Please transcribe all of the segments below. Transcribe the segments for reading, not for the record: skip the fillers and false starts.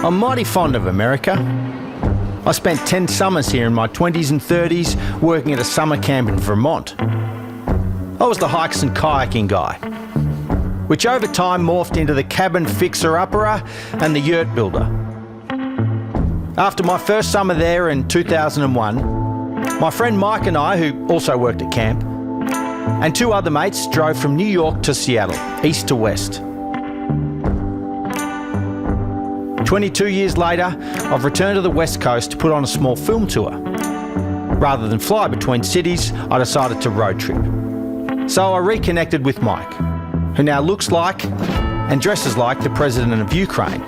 I'm mighty fond of America. I spent 10 summers here in my 20s and 30s working at a summer camp in Vermont. I was the hikes and kayaking guy, which over time morphed into the cabin fixer-upperer and the yurt builder. After my first summer there in 2001, my friend Mike and I, who also worked at camp, and 2 other mates drove from New York to Seattle, east to west. 22 years later, I've returned to the West Coast to put on a small film tour. Rather than fly between cities, I decided to road trip. So I reconnected with Mike, who now looks like and dresses like the president of Ukraine.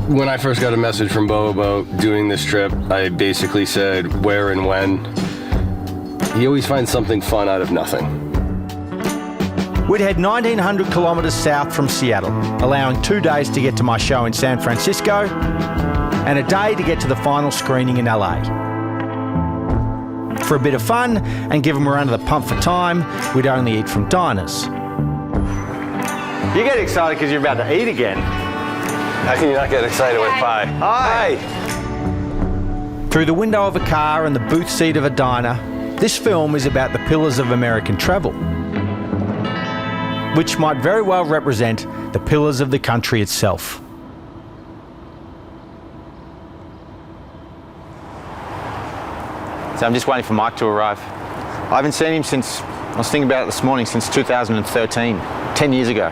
When I first got a message from Beau about doing this trip, I basically said where and when. He always finds something fun out of nothing. We'd head 1,900 kilometres south from Seattle, allowing 2 days to get to my show in San Francisco and a day to get to the final screening in LA. For a bit of fun and give them a run to the pump for time, we'd only eat from diners. You get excited because you're about to eat again. How can you not get excited with pie? Hi! Through the window of a car and the booth seat of a diner, this film is about the pillars of American travel, which might very well represent the pillars of the country itself. So I'm just waiting for Mike to arrive. I haven't seen him since, I was thinking about it this morning, since 2013, 10 years ago.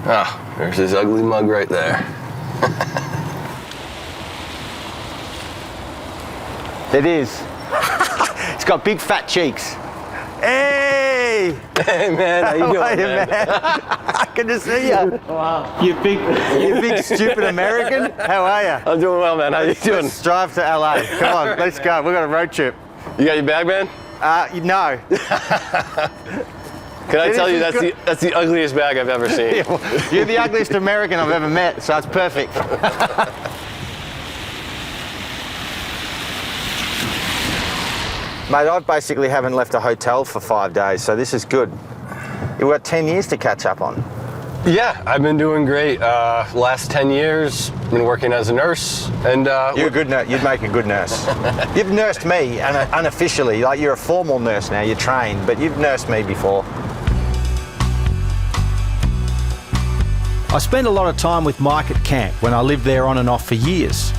Ah, there's his ugly mug right there. It is. It's got big fat cheeks. Hey! Hey man, how you doing, How are you, man? Good to see you. Wow. You big stupid American. How are you? I'm doing well, man. How you doing? Let's drive to LA. Come on, let's go. We've got a road trip. You got your bag, man? No. Can I tell you that's the ugliest bag I've ever seen? Yeah, well, you're the ugliest American I've ever met, so it's perfect. Mate, I basically haven't left a hotel for 5 days, so this is good. You've got 10 years to catch up on. Yeah, I've been doing great. Last 10 years, been working as a nurse, and you're a good nurse. You'd make a good nurse. You've nursed me unofficially. Like, you're a formal nurse now. You're trained, but you've nursed me before. I spent a lot of time with Mike at camp when I lived there on and off for years.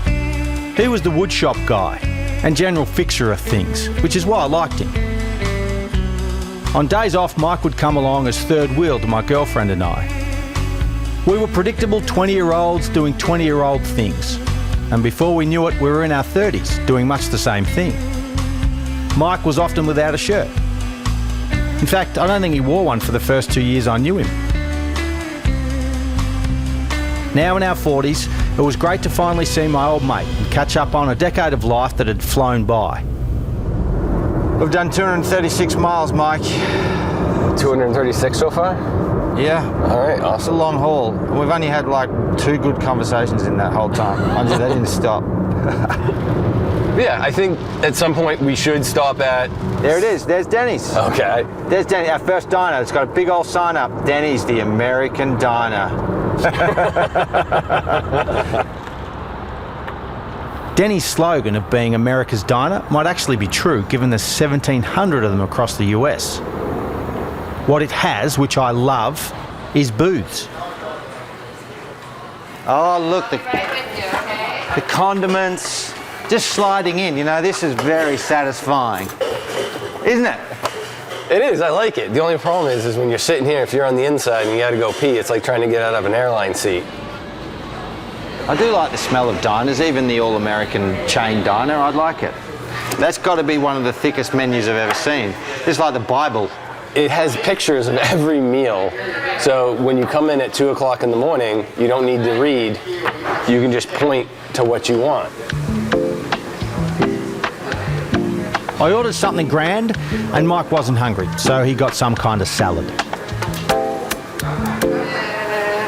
He was the woodshop guy and general fixer of things, which is why I liked him. On days off, Mike would come along as third wheel to my girlfriend and I. We were predictable 20-year-olds doing 20-year-old things, and before we knew it, we were in our 30s doing much the same thing. Mike was often without a shirt. In fact, I don't think he wore one for the first 2 years I knew him. Now in our 40s, it was great to finally see my old mate and catch up on a decade of life that had flown by. We've done 236 miles, Mike. 236 so far? Yeah. All right, It's a awesome. long haul. We've only had like 2 good conversations in that whole time. Mind you, they didn't stop. Yeah, I think at some point we should stop at... There it is. There's Denny's. Okay. There's Denny's, our first diner. It's got a big old sign up. Denny's, the American diner. Denny's slogan of being America's diner might actually be true, given there's 1,700 of them across the US. What it has, which I love, is booths. Oh, look, the condiments, just sliding in. You know, this is very satisfying, isn't it? It is, I like it. The only problem is when you're sitting here, if you're on the inside and you gotta go pee, it's like trying to get out of an airline seat. I do like the smell of diners, even the all-American chain diner, I'd like it. That's got to be one of the thickest menus I've ever seen. It's like the Bible. It has pictures of every meal, so when you come in at 2 o'clock in the morning, you don't need to read, you can just point to what you want. I ordered something grand and Mike wasn't hungry, so he got some kind of salad.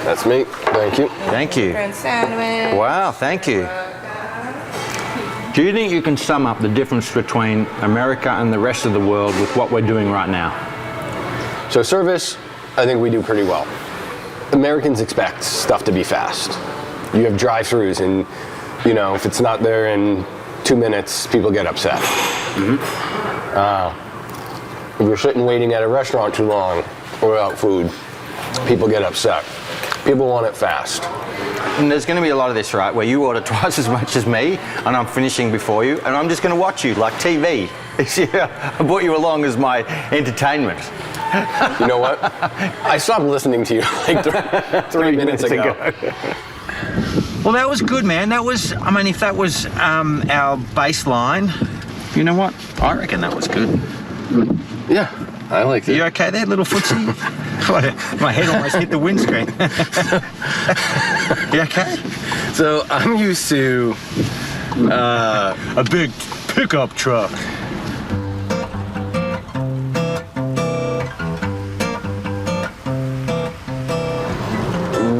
That's me, thank you. Thank you. Different sandwich. Wow, thank you. Do you think you can sum up the difference between America and the rest of the world with what we're doing right now? So service, I think we do pretty well. Americans expect stuff to be fast. You have drive-throughs, and you know, if it's not there in 2 minutes, people get upset. If you're sitting waiting at a restaurant too long or without food, people get upset. People want it fast. And there's going to be a lot of this, right, where you order twice as much as me, and I'm finishing before you, and I'm just going to watch you like TV. I brought you along as my entertainment. You know what? I stopped listening to you like 3 minutes ago. Well, that was good, man. That was, I mean, if that was our baseline, you know what? I reckon that was good. Yeah, I like it. You okay there, little footsie? My head almost hit the windscreen. You okay? So I'm used to A big pickup truck.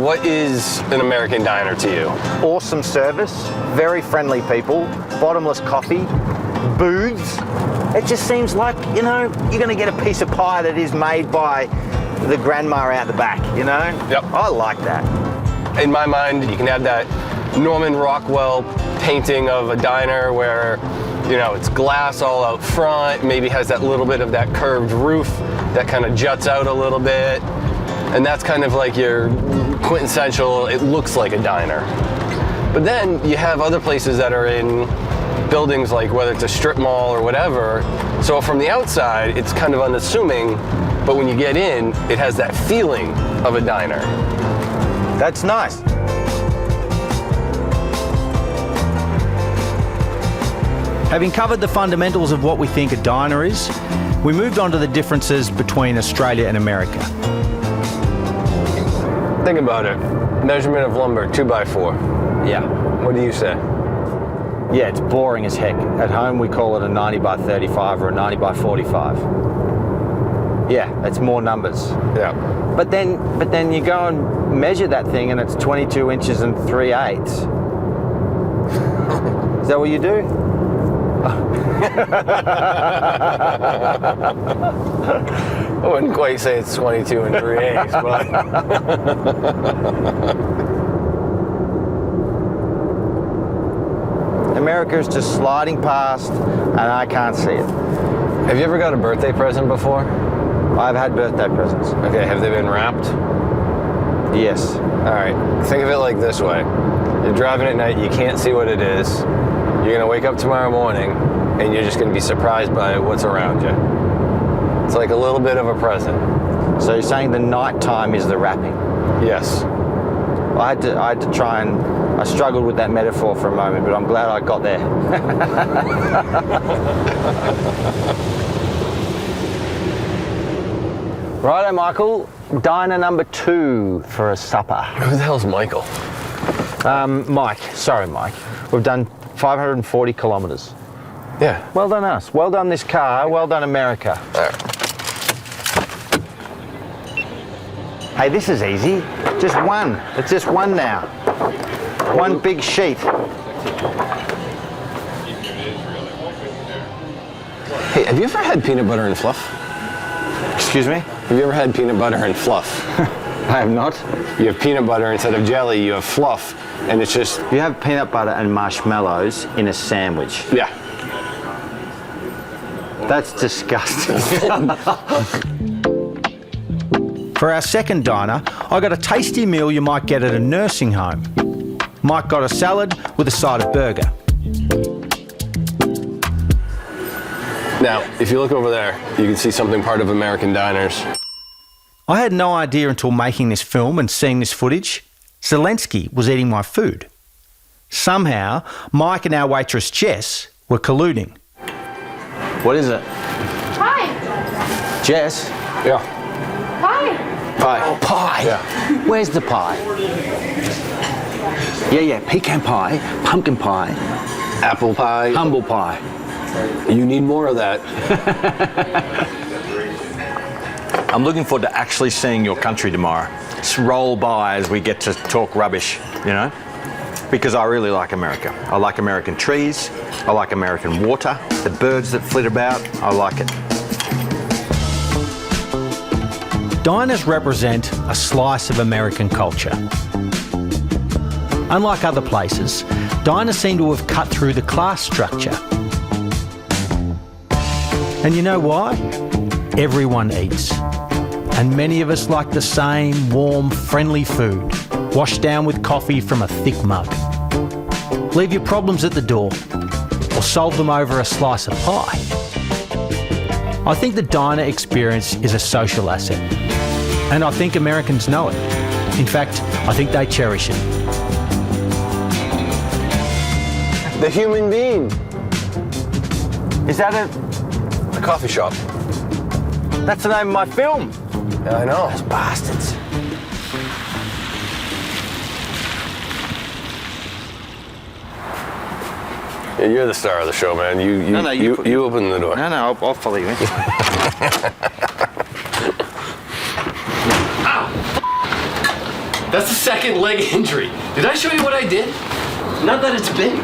what is an American diner to you? Awesome service, very friendly people, bottomless coffee, booths. It just seems like, you know, you're going to get a piece of pie that is made by the grandma out the back, you know? Yep. I like that. In my mind, you can have that Norman Rockwell painting of a diner where, you know, it's glass all out front, maybe has that little bit of that curved roof that kind of juts out a little bit. And that's kind of like your quintessential, it looks like a diner. But then you have other places that are in buildings, like whether it's a strip mall or whatever. So from the outside, it's kind of unassuming, but when you get in, it has that feeling of a diner. That's nice. Having covered the fundamentals of what we think a diner is, we moved on to the differences between Australia and America. Think about it. Measurement of lumber, 2x4. Yeah. What do you say? Yeah, it's boring as heck. At home, we call it a 90 by 35 or a 90 by 45. Yeah, it's more numbers. Yeah. But then you go and measure that thing and it's 22 inches and 3/8. Is that what you do? I wouldn't quite say it's 22 and 3/8, but... America's just sliding past and I can't see it. Have you ever got a birthday present before? I've had birthday presents. Okay, have they been wrapped? Yes. All right, think of it like this way. You're driving at night, you can't see what it is. You're gonna wake up tomorrow morning and you're just gonna be surprised by what's around you. It's like a little bit of a present. So you're saying the night time is the wrapping? Yes. I had to try and, I struggled with that metaphor for a moment, but I'm glad I got there. Righto, Michael, diner number 2 for a supper. Who the hell's Michael? Mike, sorry Mike. We've done 540 kilometres. Yeah. Well done us, well done this car, well done America. All right. Hey, this is easy, just one, it's just one now. One big sheet. Hey, have you ever had peanut butter and fluff? Excuse me? Have you ever had peanut butter and fluff? I have not. You have peanut butter instead of jelly, you have fluff, and it's just... You have peanut butter and marshmallows in a sandwich. Yeah. That's disgusting. For our second diner, I got a tasty meal you might get at a nursing home. Mike got a salad with a side of burger. Now, if you look over there, you can see something part of American diners. I had no idea until making this film and seeing this footage, Zelensky was eating my food. Somehow, Mike and our waitress Jess were colluding. What is it? Pie. Jess? Yeah. Pie. Pie. Oh, pie. Yeah. Where's the pie? Yeah, pecan pie, pumpkin pie, Apple pie. humble pie. You need more of that. I'm looking forward to actually seeing your country tomorrow. Just roll by as we get to talk rubbish, you know? Because I really like America. I like American trees, I like American water, the birds that flit about, I like it. Diners represent a slice of American culture. Unlike other places, diners seem to have cut through the class structure. And you know why? Everyone eats. And many of us like the same warm, friendly food, washed down with coffee from a thick mug. Leave your problems at the door, or solve them over a slice of pie. I think the diner experience is a social asset, and I think Americans know it. In fact, I think they cherish it. The human being. Is that A coffee shop. that's the name of my film? Yeah, I know. Those bastards. Yeah, you're the star of the show, man. You open the door. No, I'll follow you in. That's the second leg injury. Did I show you what I did? Not that it's big.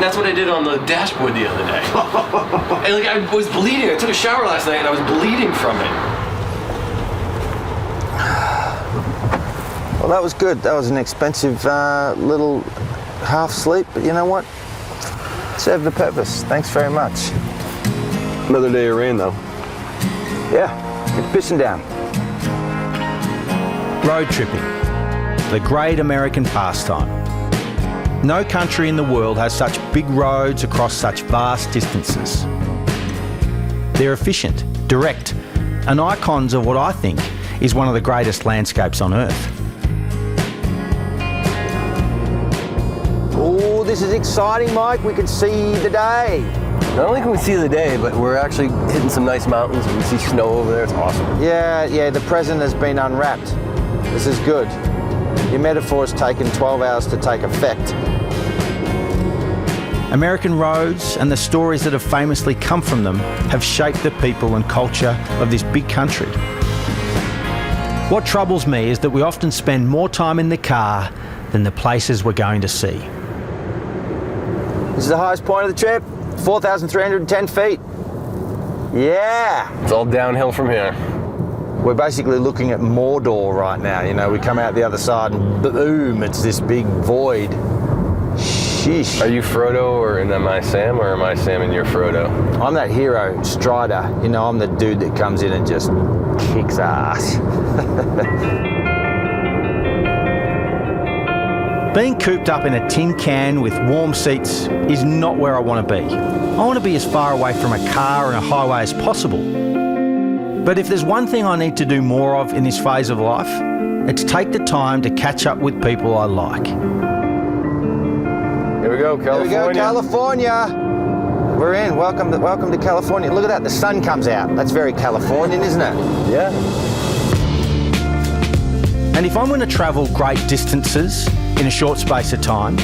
That's what I did on the dashboard the other day. And like I was bleeding. I took a shower last night and I was bleeding from it. Well, that was good. That was an expensive little half sleep, but you know what? Served the purpose. Thanks very much. Another day of rain, though. Yeah, it's pissing down. Road tripping, the great American pastime. No country in the world has such big roads across such vast distances. They're efficient, direct, and icons of what I think is one of the greatest landscapes on Earth. Oh, this is exciting, Mike. We can see the day. Not only can we see the day, but we're actually hitting some nice mountains. We can see snow over there. It's awesome. Yeah, the present has been unwrapped. This is good. Your metaphor has taken 12 hours to take effect. American roads and the stories that have famously come from them have shaped the people and culture of this big country. What troubles me is that we often spend more time in the car than the places we're going to see. This is the highest point of the trip, 4,310 feet. Yeah. It's all downhill from here. We're basically looking at Mordor right now. You know, we come out the other side and boom, it's this big void. Sheesh. Are you Frodo or am I Sam, or am I Sam and you're Frodo? I'm that hero, Strider. You know, I'm the dude that comes in and just kicks ass. Being cooped up in a tin can with warm seats is not where I want to be. I want to be as far away from a car and a highway as possible. But if there's one thing I need to do more of in this phase of life, it's take the time to catch up with people I like. Here we go, California. Here we go, California. We're in. Welcome to California. Look at that, the sun comes out. That's very Californian, isn't it? Yeah. And if I'm going to travel great distances in a short space of time,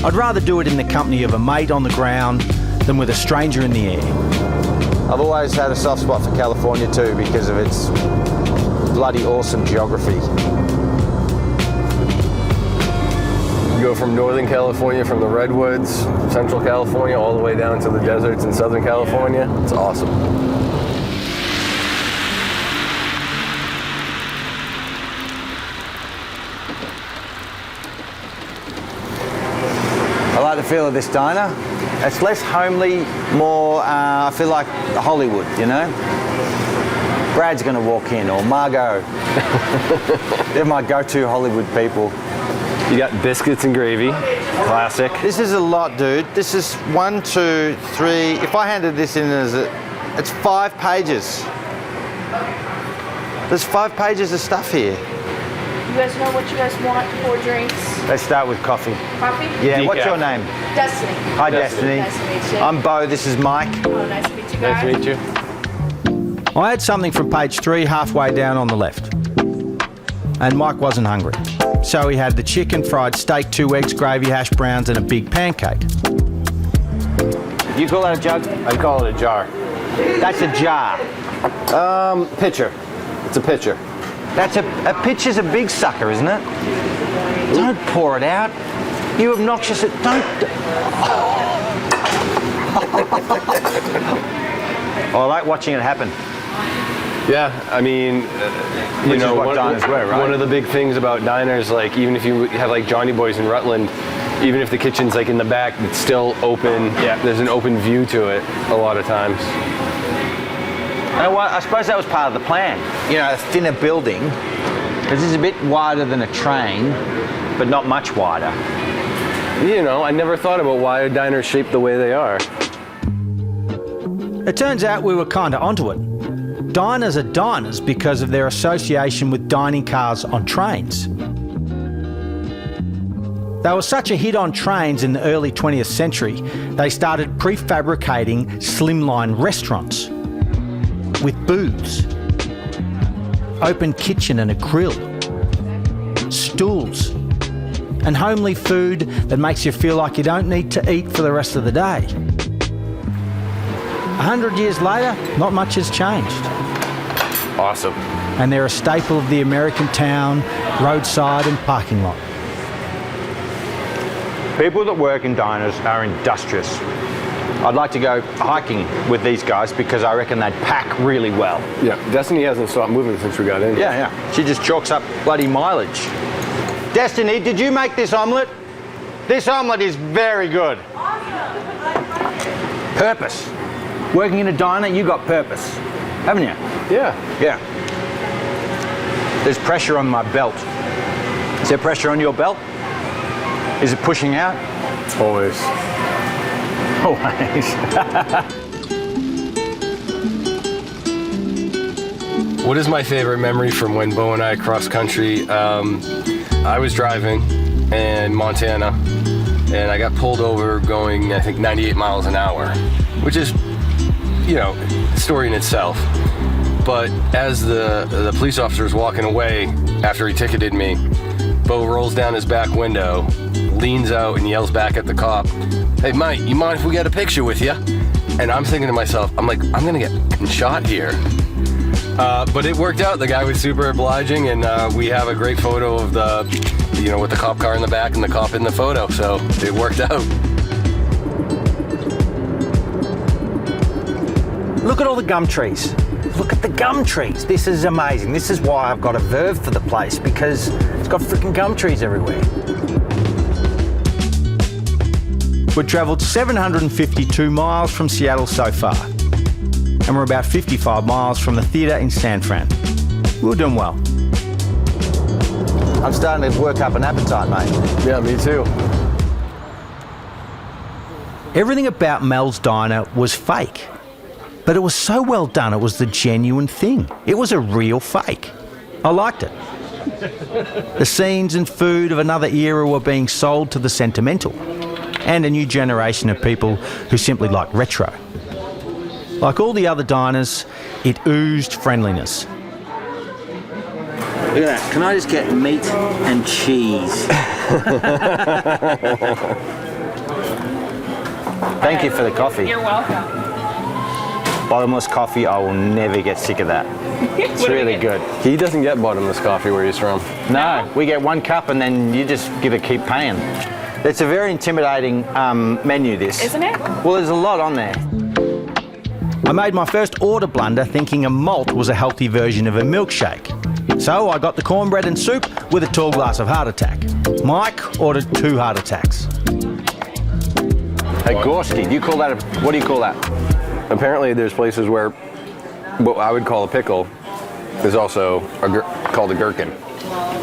I'd rather do it in the company of a mate on the ground than with a stranger in the air. I've always had a soft spot for California too because of its bloody awesome geography. You go from Northern California, from the redwoods, Central California, all the way down to the deserts in Southern California. It's awesome. I like the feel of this diner. It's less homely, more, I feel like Hollywood, you know? Brad's gonna walk in, or Margot. They're my go-to Hollywood people. You got biscuits and gravy, classic. This is a lot, dude. This is 1, 2, 3. If I handed this in as it's 5 pages. There's 5 pages of stuff here. You guys know what you guys want for drinks? Let's start with coffee. Coffee? Yeah, Decaf. what's your name? Destiny. Hi, Destiny. Nice to meet you. I'm Beau, this is Mike. Oh, nice to meet you guys. Nice to meet you. I had something from page 3 halfway down on the left. And Mike wasn't hungry. So he had the chicken, fried steak, 2 eggs, gravy, hash browns and a big pancake. You call that a jug? I call it a jar. That's a jar. Pitcher. It's a pitcher. That's a pitcher's a big sucker, isn't it? Don't pour it out. You obnoxious, don't. Oh, I like watching it happen. Yeah, I mean, you Which is know, what diners were, right? one of the big things about diners, like even if you have like Johnny Boy's in Rutland, even if the kitchen's like in the back, it's still open. Yeah. There's an open view to it a lot of times. I suppose that was part of the plan. You know, a thinner building, because this is a bit wider than a train, but not much wider. You know, I never thought about why a diner's shaped the way they are. It turns out we were kind of onto it. Diners are diners because of their association with dining cars on trains. They were such a hit on trains in the early 20th century, they started prefabricating slimline restaurants with booths, open kitchen and a grill, stools, and homely food that makes you feel like you don't need to eat for the rest of the day. 100 years later, not much has changed. Awesome. And they're a staple of the American town, roadside and parking lot. People that work in diners are industrious. I'd like to go hiking with these guys because I reckon they'd pack really well. Yeah, Destiny hasn't stopped moving since we got in. Yeah. She just chalks up bloody mileage. Destiny, did you make this omelette? This omelette is very good. Purpose. Working in a diner, you got purpose, haven't you? Yeah. Yeah. There's pressure on my belt. Is there pressure on your belt? Is it pushing out? Always. Always. What is my favorite memory from when Beau and I crossed country? I was driving in Montana and I got pulled over going, I think, 98 miles an hour, which is, you know, a story in itself. But as the police officer was walking away after he ticketed me, Beau rolls down his back window, leans out and yells back at the cop, "Hey, mate, you mind if we get a picture with you?" And I'm thinking to myself, I'm like, I'm gonna get shot here. But it worked out. The guy was super obliging, and we have a great photo of the, you know, with the cop car in the back and the cop in the photo. So it worked out. Look at all the gum trees. Look at the gum trees. This is amazing. This is why I've got a verve for the place, because it's got freaking gum trees everywhere. We've travelled 752 miles from Seattle so far, and we're about 55 miles from the theatre in San Fran. We're doing well. I'm starting to work up an appetite, mate. Yeah, me too. Everything about Mel's Diner was fake, but it was so well done it was the genuine thing. It was a real fake. I liked it. The scenes and food of another era were being sold to the sentimental, and a new generation of people who simply like retro. Like all the other diners, it oozed friendliness. Look at that. Can I just get meat and cheese? Thank you for the coffee. You're welcome. Bottomless coffee, I will never get sick of that. It's really good. He doesn't get bottomless coffee where he's from. No, we get one cup and then you just keep paying. It's a very intimidating menu, this. Isn't it? Well, there's a lot on there. I made my first order blunder thinking a malt was a healthy version of a milkshake. So I got the cornbread and soup with a tall glass of heart attack. Mike ordered 2 heart attacks. A Gorski, what do you call that? Apparently there's places where what I would call a pickle is also called a gherkin.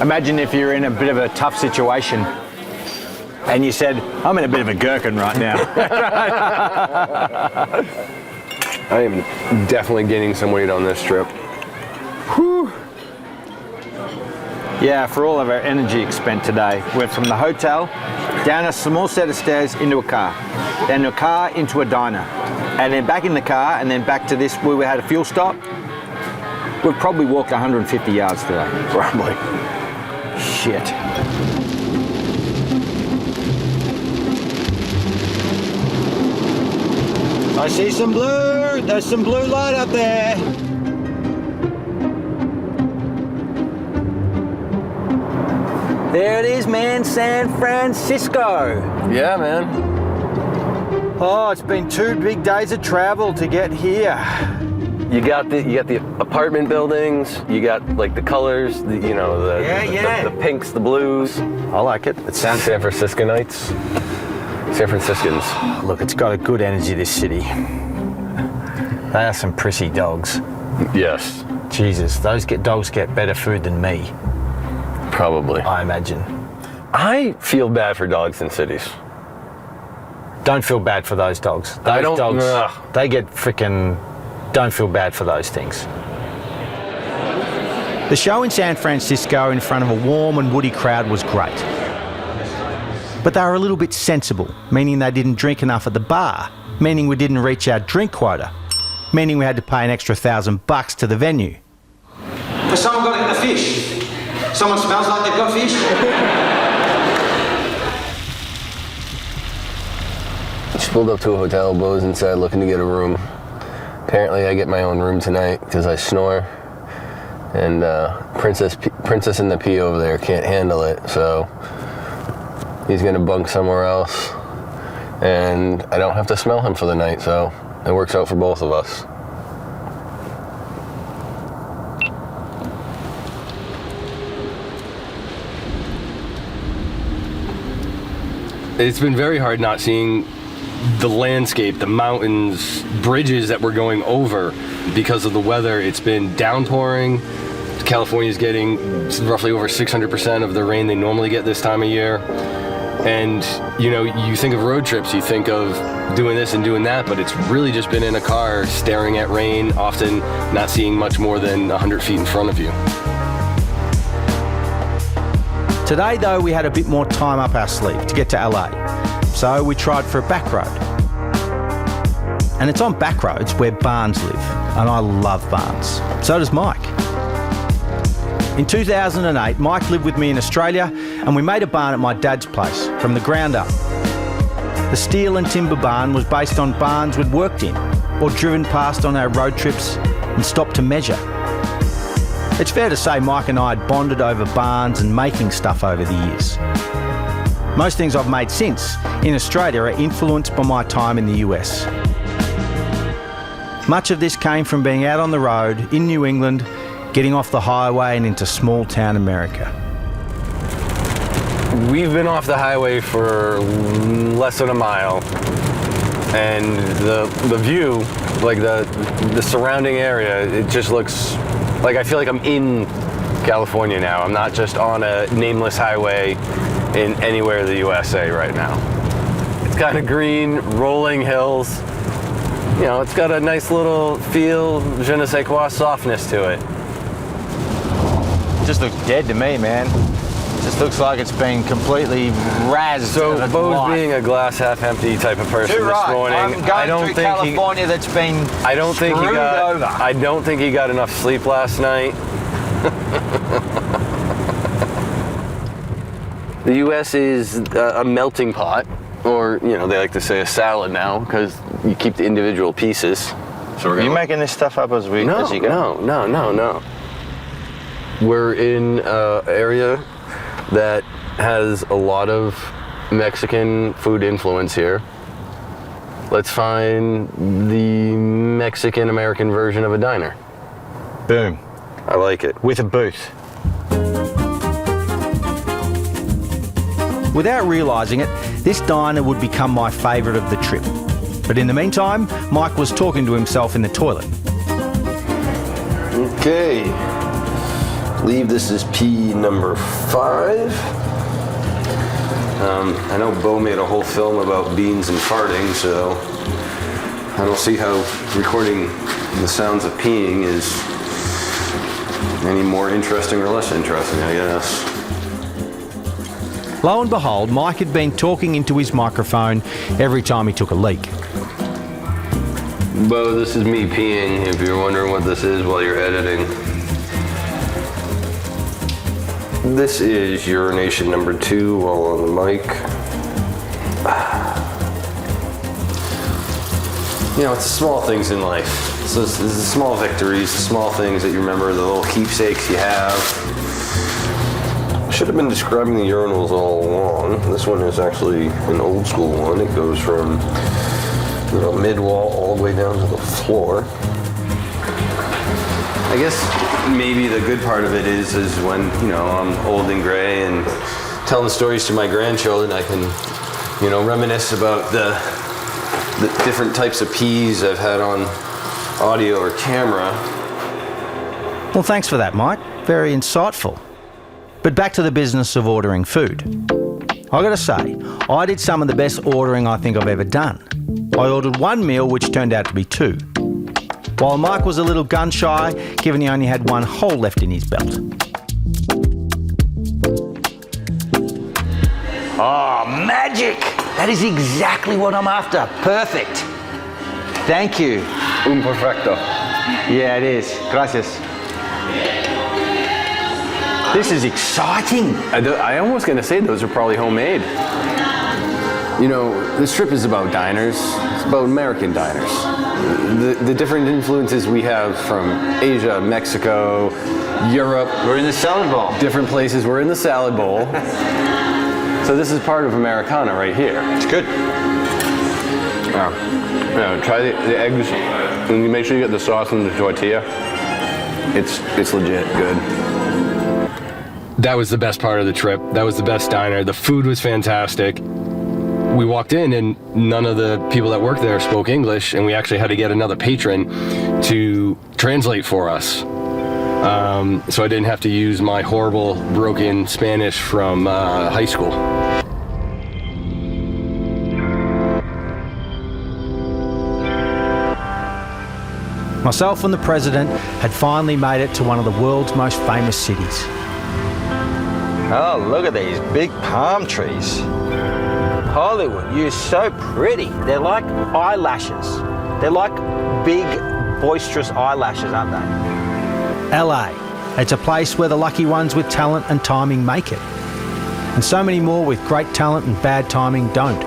Imagine if you're in a bit of a tough situation and you said, I'm in a bit of a gherkin right now. I am definitely gaining some weight on this trip. Whew. Yeah, for all of our energy expended today, we're from the hotel down a small set of stairs into a car, then a car into a diner, and then back in the car, and then back to this where we had a fuel stop. We've probably walked 150 yards today. Probably. Shit. I see some blue. There's some blue light up there. There it is, man, San Francisco. Yeah, man. Oh, it's been 2 big days of travel to get here. You got the apartment buildings. You got like the colors. The pinks, the blues. I like it. It's San Franciscanites. San Franciscans. Look, it's got a good energy, this city. They are some prissy dogs. Yes. Jesus, those dogs get better food than me, Probably. I imagine. I feel bad for dogs in cities. Don't feel bad for those dogs. Those I don't- dogs, ugh. they get freaking... Don't feel bad for those things. The show in San Francisco in front of a warm and woody crowd was great. But they were a little bit sensible, meaning they didn't drink enough at the bar, meaning we didn't reach our drink quota, meaning we had to pay an extra $1,000 to the venue. Has someone got the fish? Someone smells like they've got fish? Just pulled up to a hotel. Beau's inside looking to get a room. Apparently, I get my own room tonight because I snore, and Princess in the P over there can't handle it, so he's gonna bunk somewhere else, and I don't have to smell him for the night, so it works out for both of us. It's been very hard not seeing the landscape, the mountains, bridges that we're going over because of the weather. It's been downpouring. California's getting roughly over 600% of the rain they normally get this time of year. And, you know, you think of road trips, you think of doing this and doing that, but it's really just been in a car staring at rain, often not seeing much more than 100 feet in front of you. Today, though, we had a bit more time up our sleeve to get to LA. So we tried for a back road. And it's on back roads where barns live. And I love barns. So does Mike. In 2008, Mike lived with me in Australia and we made a barn at my dad's place from the ground up. The steel and timber barn was based on barns we'd worked in or driven past on our road trips and stopped to measure. It's fair to say Mike and I had bonded over barns and making stuff over the years. Most things I've made since in Australia are influenced by my time in the US. Much of this came from being out on the road in New England, getting off the highway and into small town America. We've been off the highway for less than a mile, and the view, like the surrounding area, it just looks like I feel like I'm in California now. I'm not just on a nameless highway in anywhere in the USA right now. It's kind of green, rolling hills. You know, it's got a nice little feel, je ne sais quoi softness to it. It just looks dead to me, man. It just looks like it's been completely razzed. So of its Beau's life. being a glass half empty type of person Too this right. morning. I'm going I don't through think California that's been I don't think he screwed got. over. I don't think he got enough sleep last night. The U.S. is a melting pot, or you know, they like to say a salad now because you keep the individual pieces. So we're Are you making this stuff up as you go? No. We're in an area that has a lot of Mexican food influence here. Let's find the Mexican-American version of a diner. Boom. I like it. With a booth. Without realising it, this diner would become my favourite of the trip. But in the meantime, Mike was talking to himself in the toilet. Okay. I believe this is P number 5. I know Beau made a whole film about beans and farting, so I don't see how recording the sounds of peeing is any more interesting or less interesting, I guess. Lo and behold, Mike had been talking into his microphone every time he took a leak. Beau, this is me peeing, if you're wondering what this is while you're editing. This is urination number 2 while on the mic. You know, it's the small things in life. So it's the small victories, the small things that you remember, the little keepsakes you have. Should have been describing the urinals all along. This one is actually an old school one. It goes from mid-wall all the way down to the floor. I guess maybe the good part of it is when, you know, I'm old and gray and telling stories to my grandchildren, I can, you know, reminisce about the different types of peas I've had on audio or camera. Well, thanks for that, Mike. Very insightful. But back to the business of ordering food. I gotta say, I did some of the best ordering I think I've ever done. I ordered one meal, which turned out to be two. While Mike was a little gun shy, given he only had one hole left in his belt. Oh, magic! That is exactly what I'm after. Perfect. Thank you. Un perfecto. Yeah, it is. Gracias. This is exciting. I almost gonna say those are probably homemade. You know, this trip is about diners. It's about American diners. The different influences we have from Asia, Mexico, Europe. We're in the salad bowl. Different places. We're in the salad bowl. So this is part of Americana right here. It's good. Yeah, try the eggs and you make sure you get the sauce and the tortilla. It's legit good. That was the best part of the trip. That was the best diner. The food was fantastic. We walked in and none of the people that worked there spoke English, and we actually had to get another patron to translate for us. So I didn't have to use my horrible broken Spanish from high school. Myself and the president had finally made it to one of the world's most famous cities. Oh, look at these big palm trees. Hollywood, you're so pretty. They're like eyelashes. They're like big, boisterous eyelashes, aren't they? LA. It's a place where the lucky ones with talent and timing make it. And so many more with great talent and bad timing don't.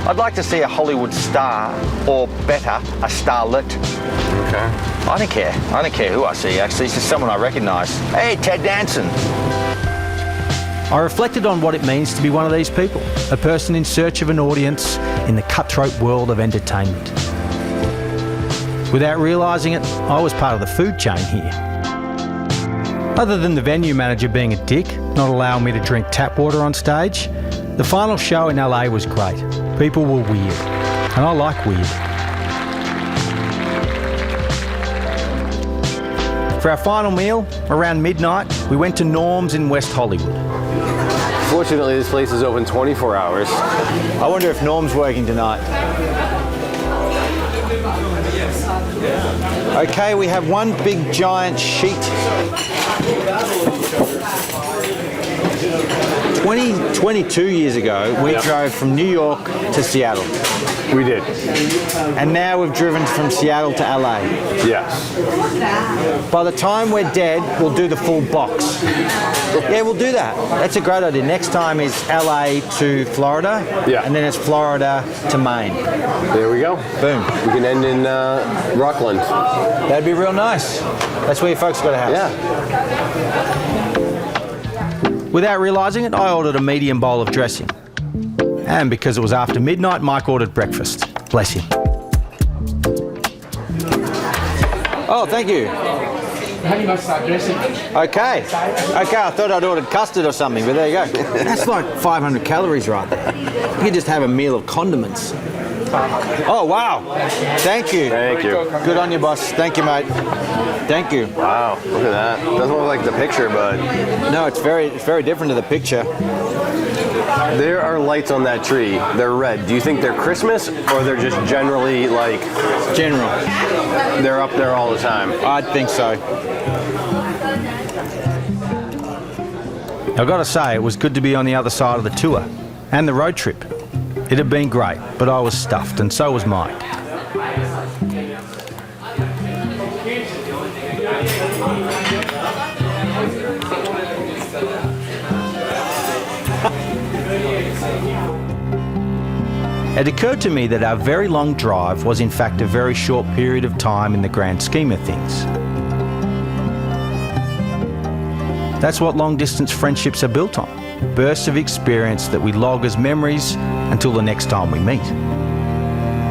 I'd like to see a Hollywood star, or better, a starlet. Okay. I don't care. I don't care who I see, actually. It's just someone I recognise. Hey, Ted Danson. I reflected on what it means to be one of these people, a person in search of an audience in the cutthroat world of entertainment. Without realising it, I was part of the food chain here. Other than the venue manager being a dick, not allowing me to drink tap water on stage, the final show in LA was great. People were weird, and I like weird. For our final meal, around midnight, we went to Norm's in West Hollywood. Fortunately, this place is open 24 hours. I wonder if Norm's working tonight. Okay, we have one big giant sheet. 22 years ago, we drove from New York to Seattle. We did. And now we've driven from Seattle to LA. Yes. By the time we're dead, we'll do the full box. Yeah, we'll do that. That's a great idea. Next time is LA to Florida. Yeah. And then it's Florida to Maine. There we go. Boom. We can end in Rockland. That'd be real nice. That's where your folks got a house. Yeah. Without realising it, I ordered a medium bowl of dressing. And because it was after midnight, Mike ordered breakfast. Bless him. Oh, thank you. Okay. Okay, I thought I'd ordered custard or something, but there you go. That's like 500 calories right there. You could just have a meal of condiments. Oh, wow. Thank you. Thank you. Good on you, boss. Thank you, mate. Thank you. Wow, look at that. Doesn't look like the picture, but No, it's very different to the picture. there are lights on that tree. They're red. Do you think they're Christmas or they're just generally like General. they're up there all the time? I'd think so. I've got to say, it was good to be on the other side of the tour and the road trip. It had been great, but I was stuffed, and so was Mike. It occurred to me that our very long drive was in fact a very short period of time in the grand scheme of things. That's what long-distance friendships are built on. Bursts of experience that we log as memories until the next time we meet.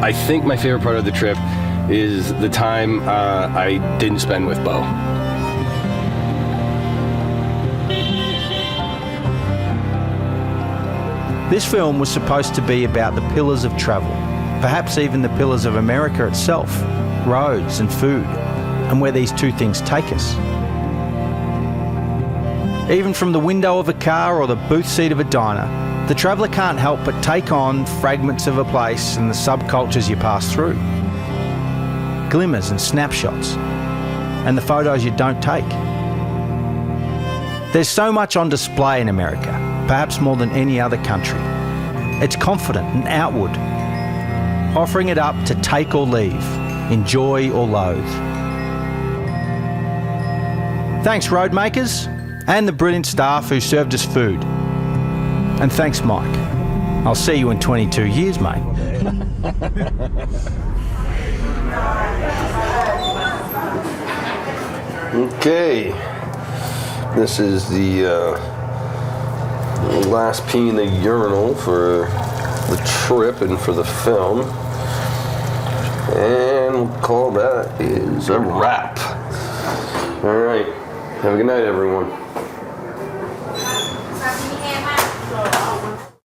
I think my favorite part of the trip is the time I didn't spend with Beau. This film was supposed to be about the pillars of travel, perhaps even the pillars of America itself, roads and food, and where these two things take us. Even from the window of a car or the booth seat of a diner, the traveller can't help but take on fragments of a place and the subcultures you pass through. Glimmers and snapshots, and the photos you don't take. There's so much on display in America, perhaps more than any other country. It's confident and outward, offering it up to take or leave, enjoy or loathe. Thanks, Roadmakers, and the brilliant staff who served us food. And thanks, Mike. I'll see you in 22 years, mate. Okay, this is the last pee in the urinal for the trip and for the film, and we'll call that is a wrap. All right, have a good night, everyone.